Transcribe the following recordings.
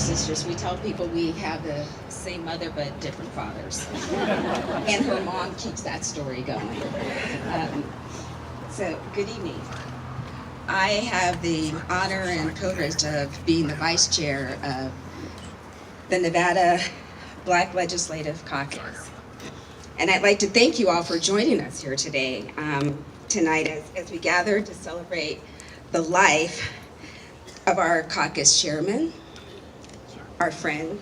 sisters. We tell people we have the same mother but different fathers. And her mom keeps that story going. So, good evening. I have the honor and privilege of being the vice chair of the Nevada Black Legislative Caucus. And I'd like to thank you all for joining us here today, tonight as we gather to celebrate the life of our caucus chairman, our friend,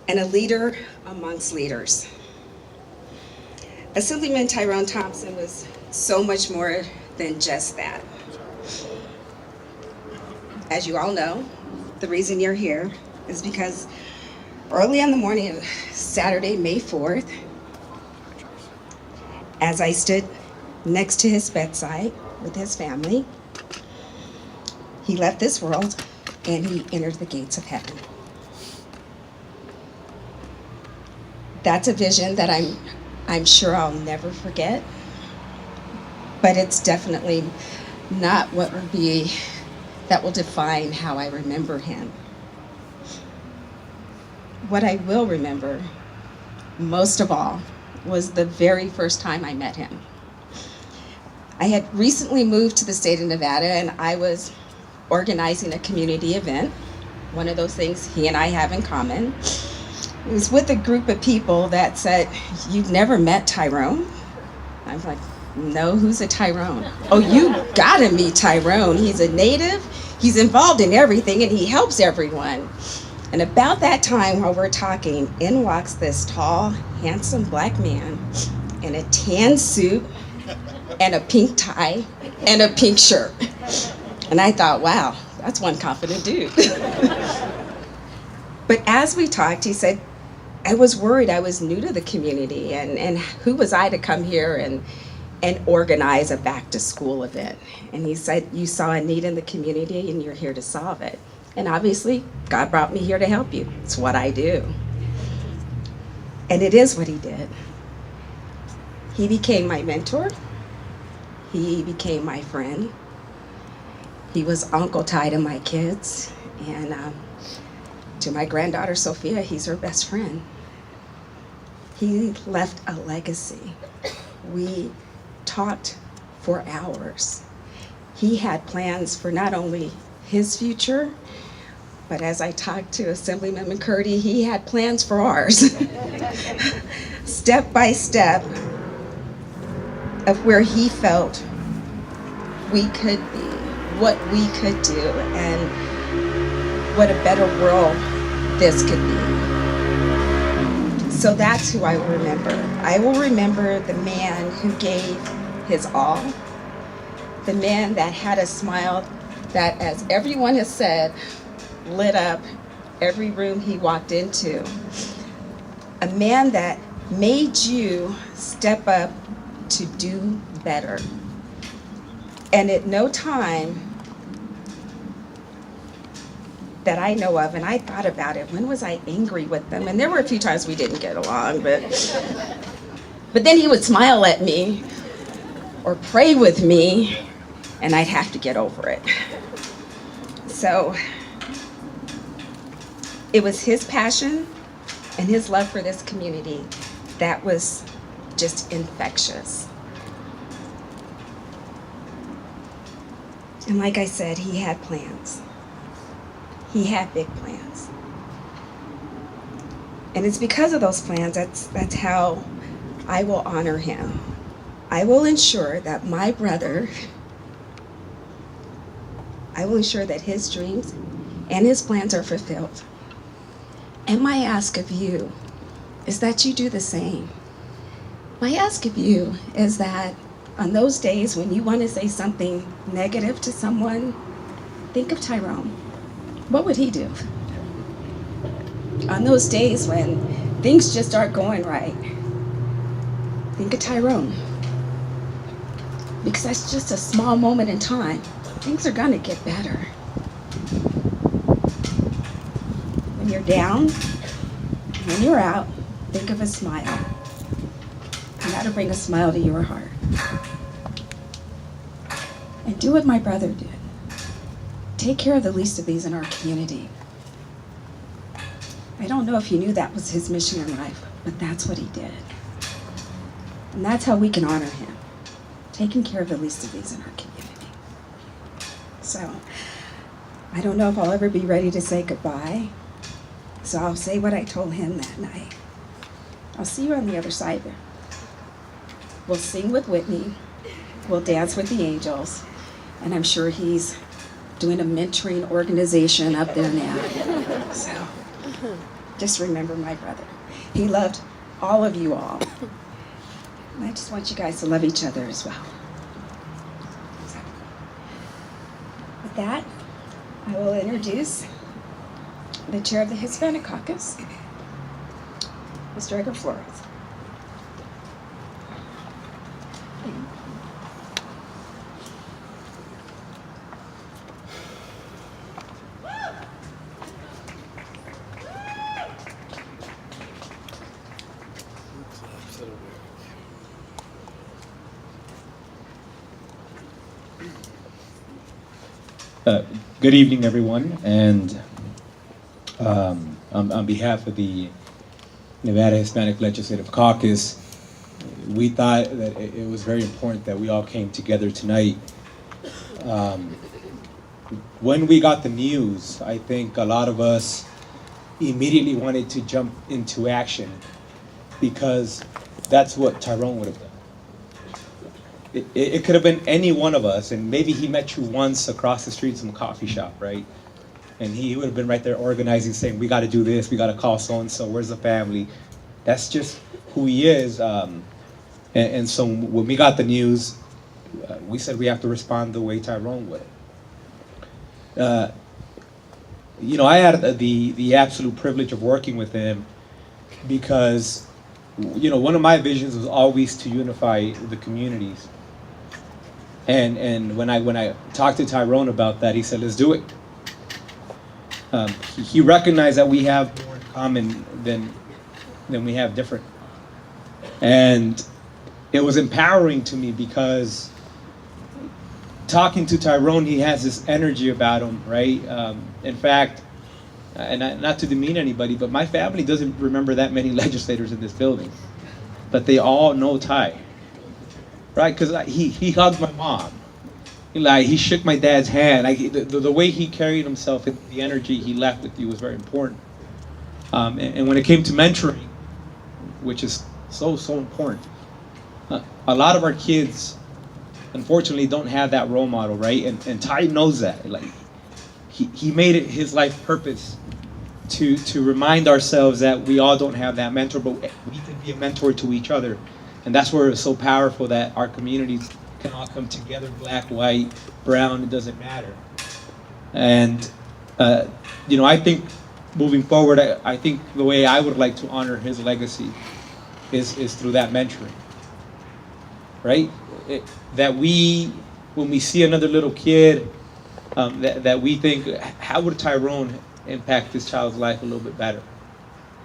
and a leader amongst leaders. Assemblyman Tyrone Thompson was so much more than just that. As you all know, the reason you're here is because early on the morning of Saturday, May 4th, as I stood next to his bedside with his family, he left this world and he entered the gates of heaven. That's a vision that I'm sure I'll never forget, but it's definitely not what will define how I remember him. What I will remember most of all was the very first time I met him. I had recently moved to the state of Nevada and I was organizing a community event, one of those things he and I have in common. It was with a group of people that said, "You've never met Tyrone?" I was like, "No, who's a Tyrone?" "Oh, you gotta meet Tyrone. He's a native, he's involved in everything, and he helps everyone." And about that time, while we're talking, in walks this tall, handsome black man in a tan suit and a pink tie and a pink shirt. And I thought, wow, that's one confident dude. But as we talked, he said, I was worried. I was new to the community, and who was I to come here and organize a back to school event? And he said, you saw a need in the community and you're here to solve it. And obviously, God brought me here to help you. It's what I do. And it is what he did. He became my mentor. He became my friend. He was Uncle Ty to my kids. And to my granddaughter, Sophia, he's her best friend. He left a legacy. We talked for hours. He had plans for not only his future, but as I talked to Assemblyman McCurdy, he had plans for ours. Step by step of where he felt we could be, what we could do, and what a better world this could be. So that's who I will remember. I will remember the man who gave his all, the man that had a smile that, as everyone has said, lit up every room he walked into. A man that made you step up to do better. And at no time that I know of, and I thought about it, when was I angry with them? And there were a few times we didn't get along, but then he would smile at me or pray with me, and I'd have to get over it. So it was his passion and his love for this community that was just infectious. And like I said, he had plans. He had big plans. And it's because of those plans, that's how I will honor him. I will ensure that my brother, I will ensure that his dreams and his plans are fulfilled. And my ask of you is that you do the same. My ask of you is that on those days when you want to say something negative to someone, think of Tyrone. What would he do? On those days when things just aren't going right, think of Tyrone. Because that's just a small moment in time. Things are gonna get better. When you're down, when you're out, think of a smile. And how to bring a smile to your heart. And do what my brother did. Take care of the least of these in our community. I don't know if he knew that was his mission in life, but that's what he did. And that's how we can honor him, taking care of the least of these in our community. So, I don't know if I'll ever be ready to say goodbye, so I'll say what I told him that night. I'll see you on the other side there. We'll sing with Whitney, we'll dance with the angels, and I'm sure he's doing a mentoring organization up there now. So, just remember my brother. He loved all of you all. And I just want you guys to love each other as well. So, with that, I will introduce the chair of the Hispanic Caucus, Mr. Edgar Flores. Good evening, everyone, and on behalf of the Nevada Hispanic Legislative Caucus, we thought that it was very important that we all came together tonight. When we got the news, I think a lot of us immediately wanted to jump into action because that's what Tyrone would have done. It could have been any one of us, and maybe he met you once across the street in some coffee shop, right? And he would have been right there organizing, saying, we got to do this, we got to call so-and-so, where's the family? That's just who he is. And so when we got the news, we said we have to respond the way Tyrone would. You know, I had the absolute privilege of working with him because, you know, one of my visions was always to unify the communities. And when I talked to Tyrone about that, he said, let's do it. He recognized that we have more in common than we have different. And it was empowering to me because talking to Tyrone, he has this energy about him, right? In fact, and not to demean anybody, but my family doesn't remember that many legislators in this building. But they all know Ty, right? Because he hugged my mom. He shook my dad's hand. The way he carried himself and the energy he left with you was very important. And when it came to mentoring, which is so important, a lot of our kids, unfortunately, don't have that role model, right? And Ty knows that. Like, he made it his life purpose to remind ourselves that we all don't have that mentor, but we can be a mentor to each other. And that's where it's so powerful that our communities can all come together, black, white, brown, it doesn't matter. And, you know, I think moving forward, I think the way I would like to honor his legacy is through that mentoring, right? That when we see another little kid, that we think, how would Tyrone impact this child's life a little bit better?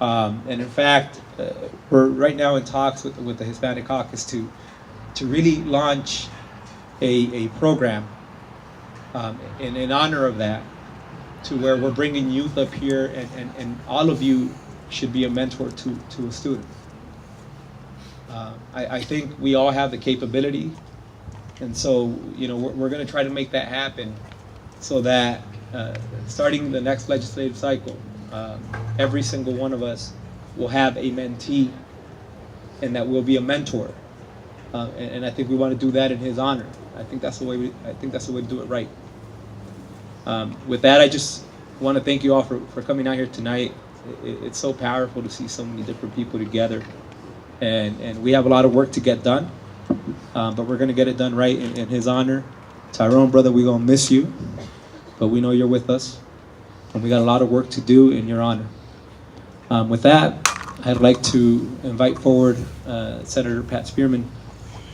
And in fact, we're right now in talks with the Hispanic Caucus to really launch a program in honor of that, to where we're bringing youth up here, and all of you should be a mentor to a student. I think we all have the capability, and so, you know, we're going to try to make that happen so that starting the next legislative cycle, every single one of us will have a mentee, and that will be a mentor. And I think we want to do that in his honor. I think that's the way to do it right. With that, I just want to thank you all for coming out here tonight. It's so powerful to see so many different people together, and we have a lot of work to get done, but we're going to get it done right in his honor. Tyrone, brother, we're going to miss you, but we know you're with us, and we got a lot of work to do in your honor. With that, I'd like to invite forward Senator Pat Spearman,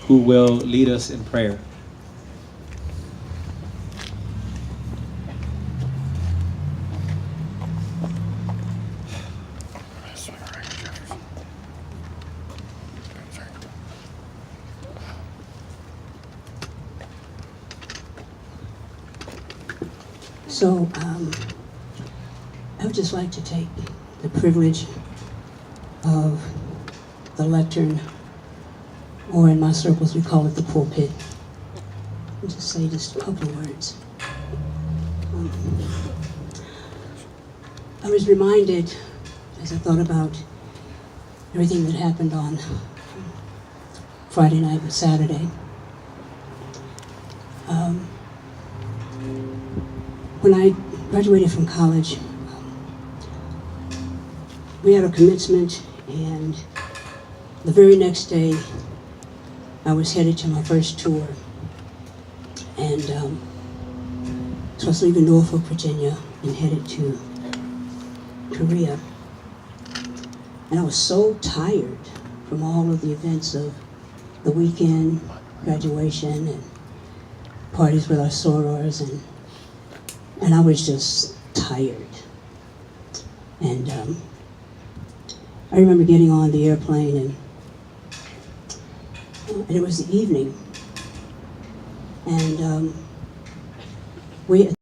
who will lead us in prayer. So I would just like to take the privilege of the lectern, or in my circles we call it the pulpit, and just say just a couple of words. I was reminded, as I thought about everything that happened on Friday night and Saturday, when I graduated from college, we had a commencement, and the very next day I was headed to my first tour. And so I was leaving Norfolk, Virginia, and headed to Korea. And I was so tired from all of the events of the weekend, graduation, and parties with our sorors, and I was just tired. And I remember getting on the airplane, and it was the evening, and we